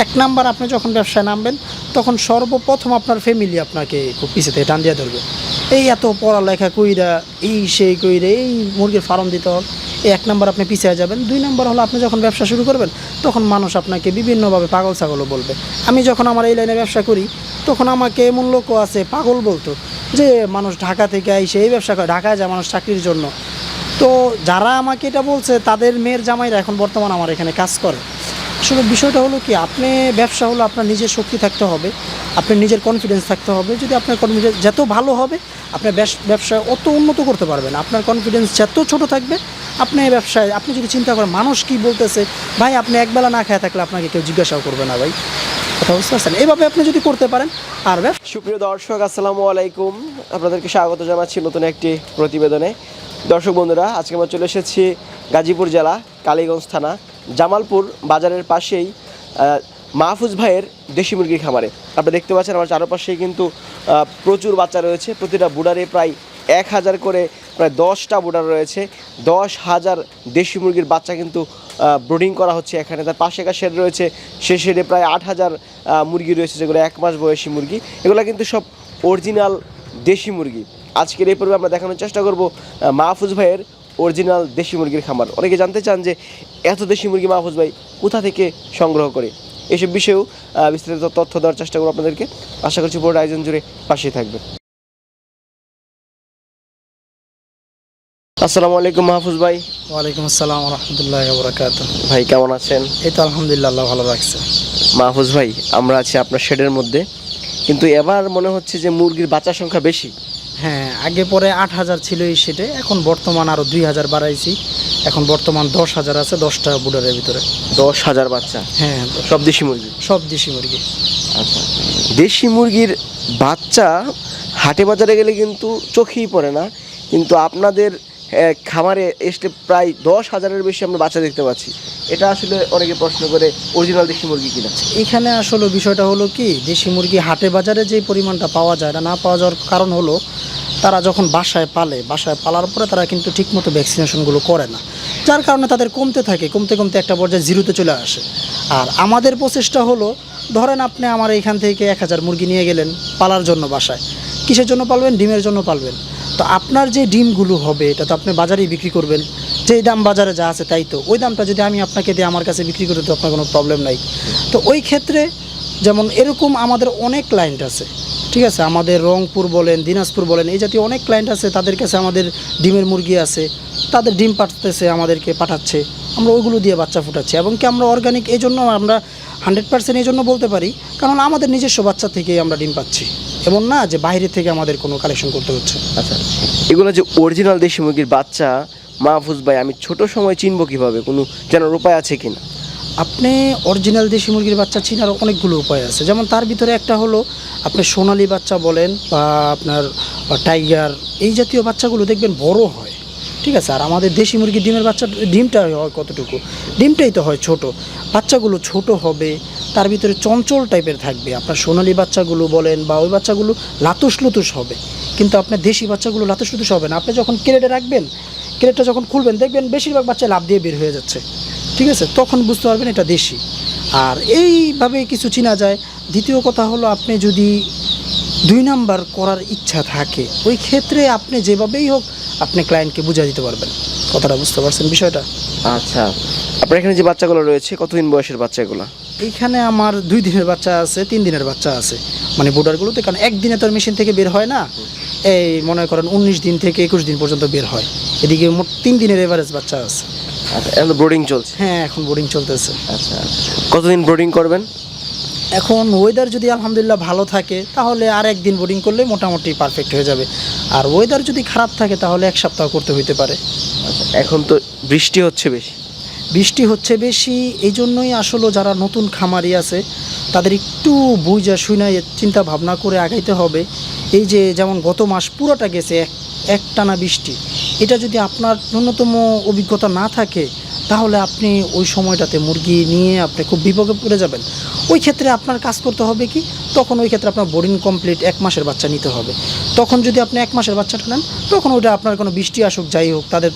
এক নাম্বার আপনি যখন ব্যবসায় নামবেন তখন সর্বপ্রথম আপনার ফ্যামিলি আপনাকে খুব পিছিয়ে থেকে টান দিয়ে ধরবে, এই এত পড়ালেখা কইরা এই সেই কইরা এই মুরগির ফার্ম দিতে হবে, এই এক নাম্বার আপনি পিছিয়ে যাবেন। দুই নাম্বার হলো আপনি যখন ব্যবসা শুরু করবেন তখন মানুষ আপনাকে বিভিন্নভাবে পাগল ছাগলও বলবে। আমি যখন আমার এই লাইনে ব্যবসা করি তখন আমাকে এমন লোকও আছে পাগল বলতো যে মানুষ ঢাকা থেকে এসে এই ব্যবসা করে, ঢাকায় যায় মানুষ চাকরির জন্য। তো যারা আমাকে এটা বলছে তাদের মেয়ের জামাইরা এখন বর্তমান আমার এখানে কাজ করে। আসলে বিষয়টা হলো কি, আপনি ব্যবসা হলো আপনার নিজের শক্তি থাকতে হবে, আপনার নিজের কনফিডেন্স থাকতে হবে। যদি আপনার কনফিডেন্স যত ভালো হবে আপনার ব্যবসা অত উন্নত করতে পারবেন। আপনার কনফিডেন্স যত ছোট থাকবে আপনি ব্যবসায়, আপনি যদি চিন্তা করেন মানুষ কি বলতেছে, ভাই আপনি একবেলা না খেয়ে থাকলে আপনাকে কেউ জিজ্ঞাসাও করবে না ভাই, কথা বুঝতে পারছেন? এইভাবে আপনি যদি করতে পারেন আর সুপ্রিয় দর্শক, আসসালামু আলাইকুম। আপনাদেরকে স্বাগত জানাচ্ছি নতুন একটি প্রতিবেদনে। দর্শক বন্ধুরা, আজকে আমরা চলে এসেছি গাজীপুর জেলা কালীগঞ্জ থানা জামালপুর বাজারের পাশেই মাহফুজ ভাইয়ের দেশি মুরগির খামারে। আপনারা দেখতে পাচ্ছেন আমার চারপাশেই কিন্তু প্রচুর বাচ্চা রয়েছে। প্রতিটা বুডারে প্রায় 1000 করে, প্রায় 10টা বুডার রয়েছে। 10,000 দেশি মুরগির বাচ্চা কিন্তু ব্রিডিং করা হচ্ছে এখানে। তার পাশে একটা শেড রয়েছে, সেই শেডে প্রায় 8000 মুরগি রয়েছে, যেগুলো 1 মাস বয়সী মুরগি। এগুলো কিন্তু সব অরিজিনাল দেশি মুরগি। আজকের এই পর্বে আমরা দেখানোর চেষ্টা করব মাহফুজ ভাইয়ের অরিজিনাল দেশি মুরগির খামার। অনেকে জানতে চান যে এত দেশি মুরগি মাহফুজ ভাই কোথা থেকে সংগ্রহ করে, এসব বিষয়েও বিস্তারিত তথ্য দেওয়ার চেষ্টা করবো আপনাদেরকে। আশা করছি পুরো আয়োজন জুড়ে পাশে থাকবে। আসসালামু আলাইকুম মাহফুজ ভাই। ওয়ালাইকুম আসসালাম রহমতুল্লাহি ওয়া বারাকাতুহু। ভাই কেমন আছেন? এই তো আলহামদুলিল্লাহ, আল্লাহ ভালো রাখছে। মাহফুজ ভাই, আমরা আছি আপনার শেডের মধ্যে, কিন্তু এবার মনে হচ্ছে যে মুরগির বাচ্চার সংখ্যা বেশি। হ্যাঁ, আগে পরে 8000 ছিল এই সেটে, এখন বর্তমান আরও 2000 বাড়াইছি। এখন বর্তমান 10,000 আছে 10টা বুডারের ভিতরে। 10,000 বাচ্চা? হ্যাঁ, সব দেশি মুরগি? সব দেশি মুরগি। আচ্ছা, দেশি মুরগির বাচ্চা হাটে বাজারে গেলে কিন্তু চোখেই পড়ে না, কিন্তু আপনাদের খামারে এসে প্রায় 10,000-এর বেশি আমরা বাচ্চা দেখতে পাচ্ছি। এটা আসলে অনেকে প্রশ্ন করে অরিজিনাল দেশি মুরগি কিনা। এখানে আসলে বিষয়টা হলো কি, দেশি মুরগি হাটে বাজারে যে পরিমাণটা পাওয়া যায় না পাওয়া যাওয়ার কারণ হলো তারা যখন বাসায় পালার পরে তারা কিন্তু ঠিকমতো ভ্যাকসিনেশনগুলো করে না, যার কারণে তাদের কমতে থাকে, কমতে কমতে একটা পর্যায়ে জিরোতে চলে আসে। আর আমাদের প্রচেষ্টা হলো, ধরেন আপনি আমার এইখান থেকে 1000 মুরগি নিয়ে গেলেন পালার জন্য বাসায়, কিসের জন্য পালবেন? ডিমের জন্য পালবেন। তো আপনার যে ডিমগুলো হবে এটা তো আপনি বাজারেই বিক্রি করবেন, যেই দাম বাজারে যা আছে তাই তো। ওই দামটা যদি আমি আপনাকে দিয়ে আমার কাছে বিক্রি করতে, তো আপনার কোনো প্রবলেম নাই। তো ওই ক্ষেত্রে যেমন এরকম আমাদের অনেক ক্লায়েন্ট আছে, ঠিক আছে, আমাদের রংপুর বলেন, দিনাজপুর বলেন, এই জাতীয় অনেক ক্লায়েন্ট আছে, তাদের কাছে আমাদের ডিমের মুরগি আছে, তাদের ডিম পাঠাতেছে, আমাদেরকে পাঠাচ্ছে, আমরা ওইগুলো দিয়ে বাচ্চা ফুটাচ্ছি। এবং কি আমরা অর্গানিক এই জন্য আমরা 100% এই জন্য বলতে পারি, কারণ আমাদের নিজস্ব বাচ্চা থেকেই আমরা ডিম পাচ্ছি, এমন না যে বাইরে থেকে আমাদের কোনো কালেকশন করতে হচ্ছে। আচ্ছা, এগুলো যে অরিজিনাল দেশি মুরগির বাচ্চা মাহফুজ ভাই, আমি ছোট সময় চিনব কিভাবে? কোনো জানার উপায় আছে কিনা? আপনি অরিজিনাল দেশি মুরগির বাচ্চা চিনার অনেকগুলো উপায় আছে। যেমন তার ভিতরে একটা হলো, আপনি সোনালি বাচ্চা বলেন বা আপনার টাইগার, এই জাতীয় বাচ্চাগুলো দেখবেন বড় হয়, ঠিক আছে। আর আমাদের দেশি মুরগির ডিমের বাচ্চা, ডিমটা হয় কতটুকু? ডিমটাই তো হয় ছোট, বাচ্চাগুলো ছোট হবে, তার ভিতরে চঞ্চল টাইপের থাকবে। আপনার সোনালি বাচ্চাগুলো বলেন বা ওই বাচ্চাগুলো লাতুস লুতুস হবে, কিন্তু আপনার দেশি বাচ্চাগুলো লাতুস লুতুস হবে না। আপনি যখন ক্রেটে রাখবেন, ক্রেটটা যখন খুলবেন দেখবেন বেশিরভাগ বাচ্চা লাফ দিয়ে বের হয়ে যাচ্ছে, ঠিক আছে, তখন বুঝতে পারবেন এটা দেশি। আর এইভাবে কিছু চিনা যায়। দ্বিতীয় কথা হলো, আপনি যদি 2 নাম্বার করার ইচ্ছা থাকে, ওই ক্ষেত্রে আপনি যেভাবেই হোক আপনি ক্লায়েন্টকে বুঝিয়ে দিতে পারবেন। কথাটা বুঝতে পারছেন বিষয়টা? আচ্ছা, আপনার এখানে যে বাচ্চাগুলো রয়েছে কতদিন বয়সের বাচ্চা এগুলো? এইখানে আমার 2 দিনের বাচ্চা আছে, 3 দিনের বাচ্চা আছে, মানে বোর্ডারগুলোতে, কারণ একদিনে তো আর মেশিন থেকে বের হয় না, এই মনে করেন 19 দিন থেকে 21 দিন পর্যন্ত বের হয়। এদিকে মোট 3 দিনের এভারেজ বাচ্চা আছে। আচ্ছা, এখন ব্রোডিং চলছে? হ্যাঁ, এখন বোর্ডিং চলতেছে। আচ্ছা, কতদিন ব্রোডিং করবেন? এখন ওয়েদার যদি আলহামদুলিল্লাহ ভালো থাকে তাহলে আর একদিন বোর্ডিং করলে মোটামুটি পারফেক্ট হয়ে যাবে। আর ওয়েদার যদি খারাপ থাকে তাহলে 1 সপ্তাহ করতে হইতে পারে। আচ্ছা, এখন তো বৃষ্টি হচ্ছে বেশি। বৃষ্টি হচ্ছে বেশি, এই জন্যই আসলে যারা নতুন খামারি আছে তাদের একটু বুঝা শুনে চিন্তা ভাবনা করে আগাইতে হবে। এই যে যেমন গত মাস পুরোটা গেছে একটানা বৃষ্টি, এটা যদি আপনার ন্যূনতম অভিজ্ঞতা না থাকে তাহলে আপনি ওই সময়টাতে মুরগি নিয়ে আপনি খুব বিপদে পড়ে যাবেন। ওই ক্ষেত্রে আপনার কাজ করতে হবে কি, তখন ওই ক্ষেত্রে আপনার বোর্ডিং কমপ্লিট 1 মাসের বাচ্চা নিতে হবে। তখন যদি আপনি 1 মাসের বাচ্চাটা নেন, তখন ওইটা আপনার কোনো বৃষ্টি আসুক যাই হোক তাদের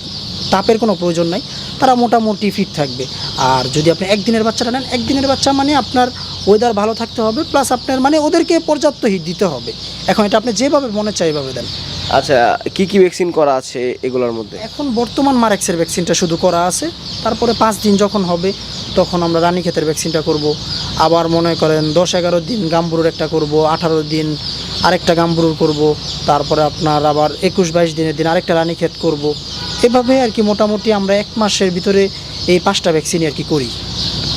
তাপের কোনো প্রয়োজন নাই, তারা মোটামুটি ফিট থাকবে। আর যদি আপনি 1 দিনের বাচ্চাটা নেন, 1 দিনের বাচ্চা মানে আপনার ওয়েদার ভালো থাকতে হবে, প্লাস আপনার মানে ওদেরকে পর্যাপ্ত হিট দিতে হবে। এখন এটা আপনি যেভাবে মনে চাই এভাবে দেন। আচ্ছা, কি কি ভ্যাকসিন করা আছে এগুলোর মধ্যে? এখন বর্তমান মারেক্সের ভ্যাকসিনটা শুধু করা আছে, তারপরে 5 দিন যখন হবে তখন আমরা রানীক্ষেতের ভ্যাকসিনটা করব। আবার মনে করেন 10-11 দিন গাম্বুরুর একটা করব, 18 দিন আরেকটা গাম্বুরুর করব, তারপরে আপনার আবার 21-22 দিনের দিন আরেকটা রানীক্ষেত করব। এভাবে আর কি মোটামুটি আমরা 1 মাসের ভিতরে এই 5টা ভ্যাকসিনই আর কি করি।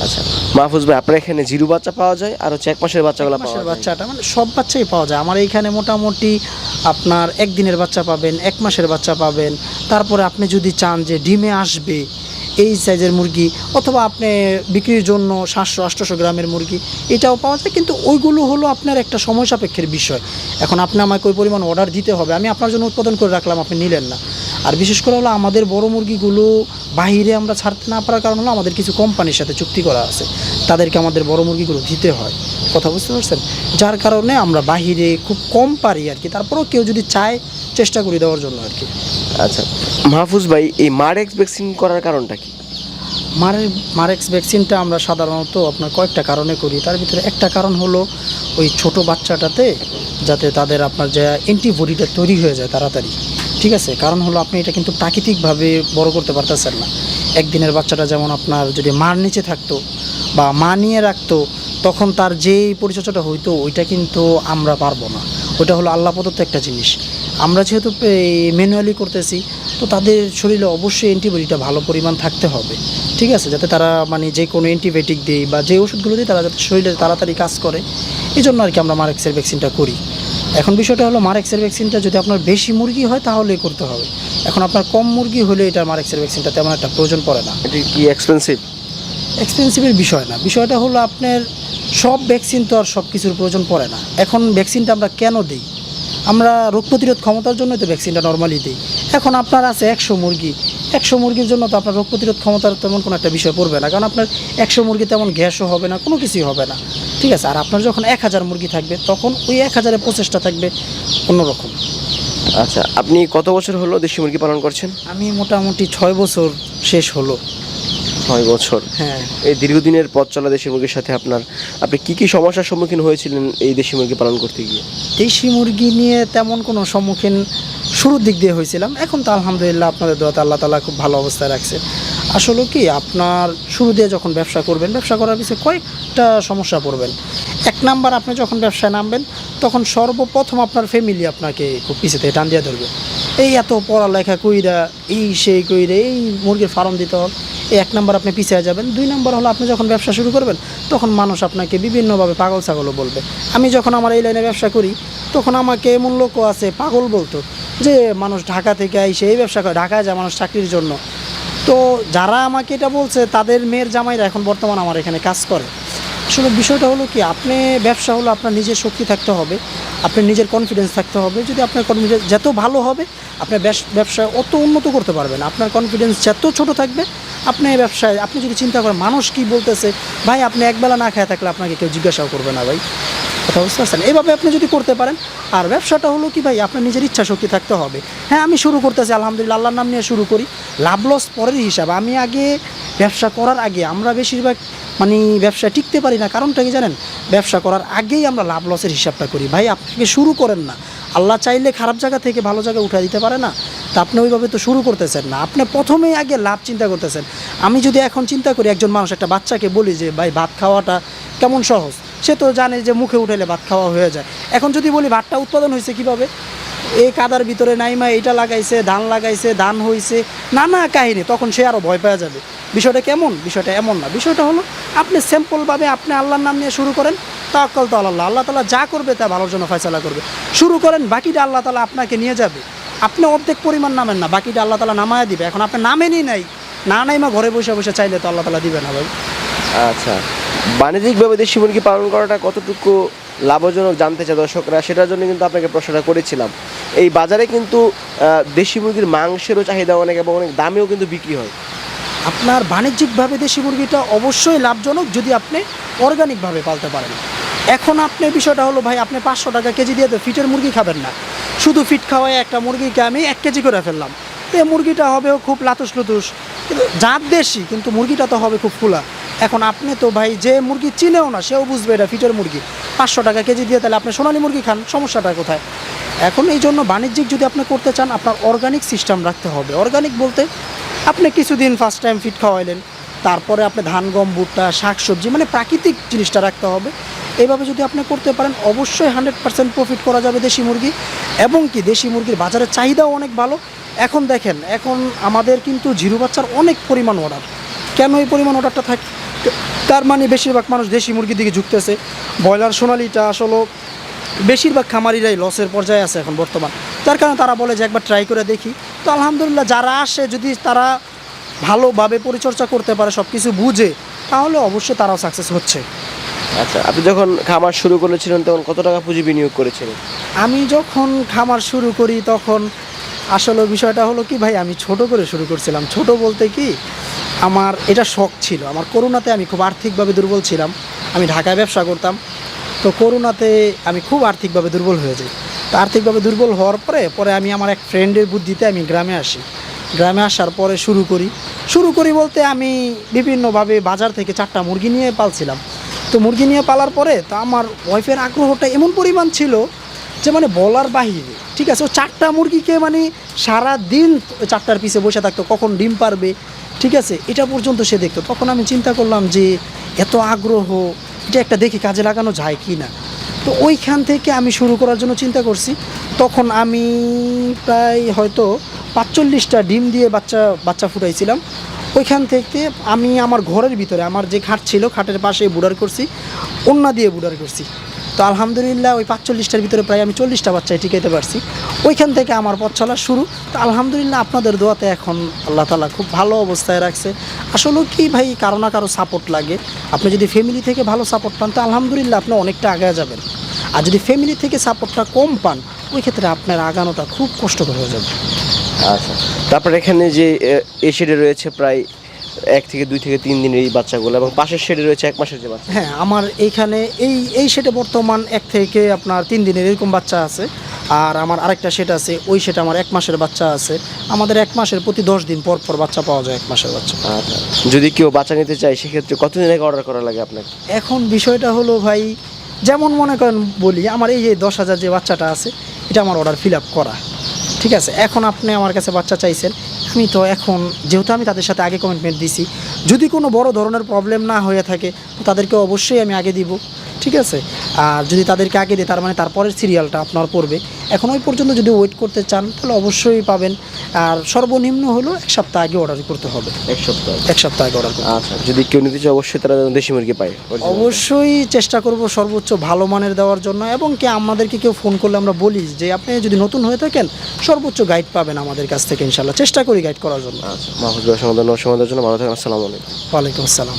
আচ্ছা মাহফুজ ভাই, আপনার এখানে জিরো বাচ্চা পাওয়া যায় আর হচ্ছে 1 মাসের বাচ্চাগুলো পাওয়া মাসের যায়? বাচ্চাটা মানে সব বাচ্চাই পাওয়া যায় আমার এইখানে। মোটামুটি আপনার 1 দিনের বাচ্চা পাবেন, 1 মাসের বাচ্চা পাবেন, তারপরে আপনি যদি চান যে ডিমে আসবে এই সাইজের মুরগি, অথবা আপনি বিক্রির জন্য 700-800 গ্রামের মুরগি, এটাও পাওয়া যায়। কিন্তু ওইগুলো হলো আপনার একটা সময় সাপেক্ষের বিষয়। এখন আপনি আমাকে ওই পরিমাণ অর্ডার দিতে হবে, আমি আপনার জন্য উৎপাদন করে রাখলাম, আপনি নিলেন না। আর বিশেষ করে হলো আমাদের বড় মুরগিগুলো বাইরে আমরা ছাড়তে না পারার কারণ হলো আমাদের কিছু কোম্পানির সাথে চুক্তি করা আছে, তাদেরকে আমাদের বড় মুরগিগুলো দিতে হয়। কথা বুঝতে পারছেন? যার কারণে আমরা বাহিরে খুব কম পারি আর কি, তারপরেও কেউ যদি চায় চেষ্টা করি দেওয়ার জন্য আর কি। আচ্ছা মাহফুজ ভাই, এই মারেক্স ভ্যাকসিন করার কারণটা কি? মারেক্স ভ্যাকসিনটা আমরা সাধারণত আপনার কয়েকটা কারণে করি। তার ভিতরে একটা কারণ হলো ওই ছোট বাচ্চাটাতে যাতে তাদের আপনার যে অ্যান্টিবডিটা তৈরি হয়ে যায় তাড়াতাড়ি, ঠিক আছে? কারণ হলো আপনি এটা কিন্তু প্রাকৃতিকভাবে বড় করতে পারতেছেন না। একদিনের বাচ্চাটা যেমন আপনার যদি মার নিচে থাকতো বা মা নিয়ে রাখতো, তখন তার যেই পরিচর্যাটা হইতো ওইটা কিন্তু আমরা পারবো না। ওইটা হলো আল্লাহ প্রদত্ত একটা জিনিস। আমরা যেহেতু ম্যানুয়ালি করতেছি, তো তাদের শরীরে অবশ্যই অ্যান্টিবডিটা ভালো পরিমাণ থাকতে হবে, ঠিক আছে? যাতে তারা মানে যে কোনো অ্যান্টিবায়োটিক দিই বা যে ওষুধগুলো দিই তারা যাতে শরীরে তাড়াতাড়ি কাজ করে, এই জন্য আর কি আমরা মারেক্সের ভ্যাকসিনটা করি। এখন বিষয়টা হলো মারেক্সের ভ্যাকসিনটা যদি আপনার বেশি মুরগি হয় তাহলেই করতে হবে। এখন আপনার কম মুরগি হলে এটা মারেক্সের ভ্যাকসিনটা তেমন একটা প্রয়োজন পড়ে না। এটা কি এক্সপেন্সিভ? এক্সপেন্সিভের বিষয় না, বিষয়টা হলো আপনার সব ভ্যাকসিন তো আর সব কিছুর প্রয়োজন পড়ে না। এখন ভ্যাকসিনটা আমরা কেন দিই? আমরা রোগ প্রতিরোধ ক্ষমতার জন্যই তো ভ্যাকসিনটা নর্মালি দিই। এখন আপনার আছে 100 মুরগি, 100 মুরগির জন্য তো আপনার রোগ প্রতিরোধ ক্ষমতার তেমন কোনো একটা বিষয় পড়বে না, কারণ আপনার 100 মুরগি তেমন গ্যাসও হবে না, কোনো কিছুই হবে না, ঠিক আছে? আর আপনার যখন 1000 মুরগি থাকবে তখন ওই 1000-এর প্রচেষ্টা থাকবে অন্যরকম। আচ্ছা, আপনি কত বছর হলো দেশি মুরগি পালন করছেন? আমি মোটামুটি 6 বছর শেষ হলো। 6 বছর? হ্যাঁ। এই দীর্ঘদিনের পথ চলা দেশি মুরগির সাথে আপনি কি কি সমস্যার সম্মুখীন হয়েছিলেন এই দেশি মুরগি পালন করতে গিয়ে? দেশি মুরগি নিয়ে তেমন কোনো সম্মুখীন শুরুর দিক দিয়ে হয়েছিলাম, এখন তো আলহামদুলিল্লাহ আপনাদের দোয়াতে আল্লাহ তাআলা খুব ভালো অবস্থায় রাখছে। আসলে কি আপনার শুরু দিয়ে যখন ব্যবসা করবেন, ব্যবসা করার পিছনে কয়েকটা সমস্যা পড়বেন। 1 নাম্বার, আপনি যখন ব্যবসায় নামবেন তখন সর্বপ্রথম আপনার ফ্যামিলি আপনাকে খুব পিছিয়ে থেকে টান দিয়ে ধরবে। এই এত পড়ালেখা কইরা এই সেই কইরা এই মুরগির ফার্ম দিতে হবে, এই 1 নাম্বার আপনি পিছিয়ে যাবেন। 2 নাম্বার হলো আপনি যখন ব্যবসা শুরু করবেন তখন মানুষ আপনাকে বিভিন্নভাবে পাগল ছাগলও বলবে। আমি যখন আমার এই লাইনে ব্যবসা করি তখন আমাকে এমন লোকও আছে পাগল বলতো, যে মানুষ ঢাকা থেকে এসে এই ব্যবসা করে, ঢাকায় যায় মানুষ চাকরির জন্য। তো যারা আমাকে এটা বলছে তাদের মেয়ের জামাইরা এখন বর্তমান আমার এখানে কাজ করে। আসলে বিষয়টা হলো কি, আপনি ব্যবসা হলো আপনার নিজের শক্তি থাকতে হবে, আপনার নিজের কনফিডেন্স থাকতে হবে। যদি আপনার কনফিডেন্স যত ভালো হবে আপনার ব্যবসা অত উন্নত করতে পারবেন। আপনার কনফিডেন্স যত ছোট থাকবে আপনি ব্যবসায়, আপনি যদি চিন্তা করেন মানুষ কি বলতেছে, ভাই আপনি একবেলা না খেয়ে থাকলে আপনাকে কেউ জিজ্ঞাসাও করবে না ভাই। কথা বুঝতে পারছেন? এইভাবে আপনি যদি করতে পারেন। আর ব্যবসাটা হলো কি ভাই, আপনার নিজের ইচ্ছা শক্তি থাকতে হবে। হ্যাঁ, আমি শুরু করতেছি আলহামদুলিল্লাহ, আল্লাহর নাম নিয়ে শুরু করি। লাভ লস পরের হিসাব। আমি আগে ব্যবসা করার আগে আমরা বেশিরভাগ মানে ব্যবসা টিকতে পারি না, কারণটা কি জানেন? ব্যবসা করার আগেই আমরা লাভ লসের হিসাবটা করি। ভাই আপনাকে শুরু করেন না, আল্লাহ চাইলে খারাপ জায়গা থেকে ভালো জায়গায় উঠে দিতে পারে না? তা আপনি ওইভাবে তো শুরু করতেছেন না, আপনি প্রথমেই আগে লাভ চিন্তা করতেছেন। আমি যদি এখন চিন্তা করি, একজন মানুষ একটা বাচ্চাকে বলি যে ভাই ভাত খাওয়াটা কেমন সহজ, সে তো জানে যে মুখে উঠাইলে ভাত খাওয়া হয়ে যায়। এখন যদি বলি ভাতটা উৎপাদন হয়েছে কীভাবে, এই কাদার ভিতরে নাইমা এটা লাগাইছে, ধান হয়েছে, নানা কাহিনী, তখন সে আরও ভয় পাওয়া যাবে। বিষয়টা কেমন? বিষয়টা এমন না। বিষয়টা হলো আপনি সিম্পলভাবে আপনি আল্লাহর নাম নিয়ে শুরু করেন। তাওয়াক্কাল তো আল্লাহ, আল্লাহ তাআলা যা করবে তা ভালোর জন্য ফয়সালা করবে। শুরু করেন, বাকিটা আল্লাহ তাআলা আপনাকে নিয়ে যাবে। আপনি অর্ধেক পরিমাণ নামেন না, বাকিটা আল্লাহ তাআলা নামায়া দিবে। এখন আপনি নামেনই নাই, না নাইমা ঘরে বসে বসে চাইলে তো আল্লাহ তাআলা দিবে না ভাই। আচ্ছা, বাণিজ্যিকভাবে দেশি মুরগি পালন করাটা কতটুকু লাভজনক জানতে চায় দর্শকরা, সেটার জন্য কিন্তু আপনাকে প্রশ্নটা করেছিলাম। এই বাজারে কিন্তু দেশি মুরগির মাংসেরও চাহিদা অনেক এবং অনেক দামেও কিন্তু বিক্রি হয়। আপনার বাণিজ্যিকভাবে দেশি মুরগিটা অবশ্যই লাভজনক যদি আপনি অর্গানিকভাবে পালতে পারেন। এখন আপনি বিষয়টা হলো ভাই, আপনি 500 টাকা কেজি দিয়ে তো ফিটের মুরগি খাবেন না। শুধু ফিট খাওয়ায় একটা মুরগিকে আমি 1 কেজি করে ফেললাম, তো এই মুরগিটা হবেও খুব লাতুস লুতুস, কিন্তু জাত দেশি কিন্তু মুরগিটা তো হবে খুব ফুলা। এখন আপনি তো ভাই যে মুরগি চিনেও না সেও বুঝবে এটা ফিটের মুরগি, 500 টাকা কেজি দিয়ে তাহলে আপনি সোনালী মুরগি খান, সমস্যাটা কোথায়? এখন এই জন্য বাণিজ্যিক যদি আপনি করতে চান আপনার অর্গানিক সিস্টেম রাখতে হবে। অর্গানিক বলতে আপনি কিছুদিন ফার্স্ট টাইম ফিট খাওয়াইলেন, তারপরে আপনি ধান গম ভুট্টা শাকসবজি মানে প্রাকৃতিক জিনিসটা রাখতে হবে। এইভাবে যদি আপনি করতে পারেন অবশ্যই 100% প্রফিট করা যাবে দেশি মুরগি। এবং কি দেশি মুরগির বাজারের চাহিদাও অনেক ভালো। এখন দেখেন, এখন আমাদের কিন্তু জিরো বাচ্চার অনেক পরিমাণ অর্ডার। কেন এই পরিমাণ অর্ডারটা থাকে? তার মানে বেশিরভাগ মানুষ দেশি মুরগির দিকে ঝুঁকতেছে। ব্রয়লার সোনালিটা আসলে বেশিরভাগ খামারিরাই লসের পর্যায়ে আছে এখন বর্তমান, যার কারণে তারা বলে যে একবার ট্রাই করে দেখি। তো আলহামদুলিল্লাহ যারা আসে যদি তারা ভালোভাবে পরিচর্যা করতে পারে, সব কিছু বুঝে, তাহলে অবশ্যই তারাও সাকসেস হচ্ছে। আচ্ছা, আপনি যখন খামার শুরু করেছিলেন তখন কত টাকা পুঁজি বিনিয়োগ করেছিলেন? আমি যখন খামার শুরু করি তখন আসলে বিষয়টা হলো কি ভাই, আমি ছোট করে শুরু করছিলাম। ছোট বলতে কি, আমার এটা শখ ছিল। আমার করোনাতে আমি খুব আর্থিকভাবে দুর্বল ছিলাম। আমি ঢাকায় ব্যবসা করতাম, তো করোনাতে আমি খুব আর্থিকভাবে দুর্বল হয়ে যাই। তো আর্থিকভাবে দুর্বল হওয়ার পরে আমি আমার এক ফ্রেন্ডের বুদ্ধিতে আমি গ্রামে আসি। গ্রামে আসার পরে শুরু করি বলতে আমি বিভিন্নভাবে বাজার থেকে 4টা মুরগি নিয়ে পালছিলাম। তো মুরগি নিয়ে পালার পরে তো আমার ওয়াইফের আগ্রহটা এমন পরিমাণ ছিল যে মানে বলার বাহিরে। ঠিক আছে, ও 4টা মুরগিকে মানে সারা দিন 4টার পিছে বসে থাকতো, কখন ডিম পারবে, ঠিক আছে, এটা পর্যন্ত সে দেখতো। তখন আমি চিন্তা করলাম যে এত আগ্রহ, এটা একটা দেখি কাজে লাগানো যায় কি না। তো ওইখান থেকে আমি শুরু করার জন্য চিন্তা করছি। তখন আমি প্রায় হয়তো 45টা ডিম দিয়ে বাচ্চা ফুটাইছিলাম। ওইখান থেকে আমি আমার ঘরের ভিতরে আমার যে খাট ছিল, খাটের পাশে বুডার করছি, ওন্না দিয়ে বুডার করছি। তো আলহামদুলিল্লাহ ওই 45টার ভিতরে প্রায় আমি 40টা বাচ্চায় টিকাইতে পারছি। ওইখান থেকে আমার পথ চলা শুরু। তো আলহামদুলিল্লাহ আপনাদের দোয়াতে এখন আল্লাহ তাআলা খুব ভালো অবস্থায় রাখছে। আসলে কি ভাই, কারো না কারো সাপোর্ট লাগে। আপনি যদি ফ্যামিলি থেকে ভালো সাপোর্ট পান তো আলহামদুলিল্লাহ আপনি অনেকটা আগায় যাবেন। আর যদি ফ্যামিলি থেকে সাপোর্টটা কম পান, ওই ক্ষেত্রে আপনার আগানোটা খুব কষ্টকর হয়ে যাবে। আচ্ছা, তারপর এখানে যে এই শেডে রয়েছে প্রায় 1 থেকে 2 থেকে 3 দিনের এই বাচ্চাগুলো, এবং পাশের শেডে রয়েছে 1 মাসের যে বাচ্চা। হ্যাঁ, আমার এইখানে এই সেটে বর্তমান 1 থেকে আপনার 3 দিনের এরকম বাচ্চা আছে। আর আমার আরেকটা সেট আছে, ওই সেটে আমার 1 মাসের বাচ্চা আছে। আমাদের 1 মাসের প্রতি 10 দিন পর পর বাচ্চা পাওয়া যায়, 1 মাসের বাচ্চা। আচ্ছা, যদি কেউ বাচ্চা নিতে চায় সেক্ষেত্রে কতদিন আগে অর্ডার করা লাগে আপনাকে? এখন বিষয়টা হলো ভাই, যেমন মনে করেন বলি, আমার এই যে 10,000 যে বাচ্চাটা আছে, এটা আমার অর্ডার ফিল আপ করা। ঠিক আছে, এখন আপনি আমার কাছে বাচ্চা চাইছেন, আমি তো এখন যেহেতু আমি তাদের সাথে আগে কমিটমেন্ট দিছি, যদি কোনো বড় ধরনের প্রবলেম না হয়ে থাকে তো তাদেরকে অবশ্যই আমি আগে দিব। ঠিক আছে, আর যদি তাদেরকে আগে দিই তার মানে তারপরের সিরিয়ালটা আপনার পড়বে। এখন ওই পর্যন্ত যদি ওয়েট করতে চান তাহলে অবশ্যই পাবেন। আর সর্বনিম্ন হলো 1 সপ্তাহ আগে অর্ডার করতে হবে। 1 সপ্তাহ? 1 সপ্তাহ আগে অর্ডার করতে হবে। আচ্ছা, যদি কেউ নিতে চায় অবশ্যই তারা যেন দেশি মুরগি পায়। অবশ্যই চেষ্টা করব সর্বোচ্চ ভালো মানের দেওয়ার জন্য। এবং কি আমাদেরকে কেউ ফোন করলে আমরা বলি যে আপনি যদি নতুন হয়ে থাকেন সর্বোচ্চ গাইড পাবেন আমাদের কাছ থেকে, ইনশাল্লাহ চেষ্টা করি গাইড করার জন্য। আচ্ছা, মাহফুজ ভাই সময় দেওয়ার জন্য ভালো থাকেন। আসসালামু আলাইকুম। ওয়ালাইকুম আসসালাম।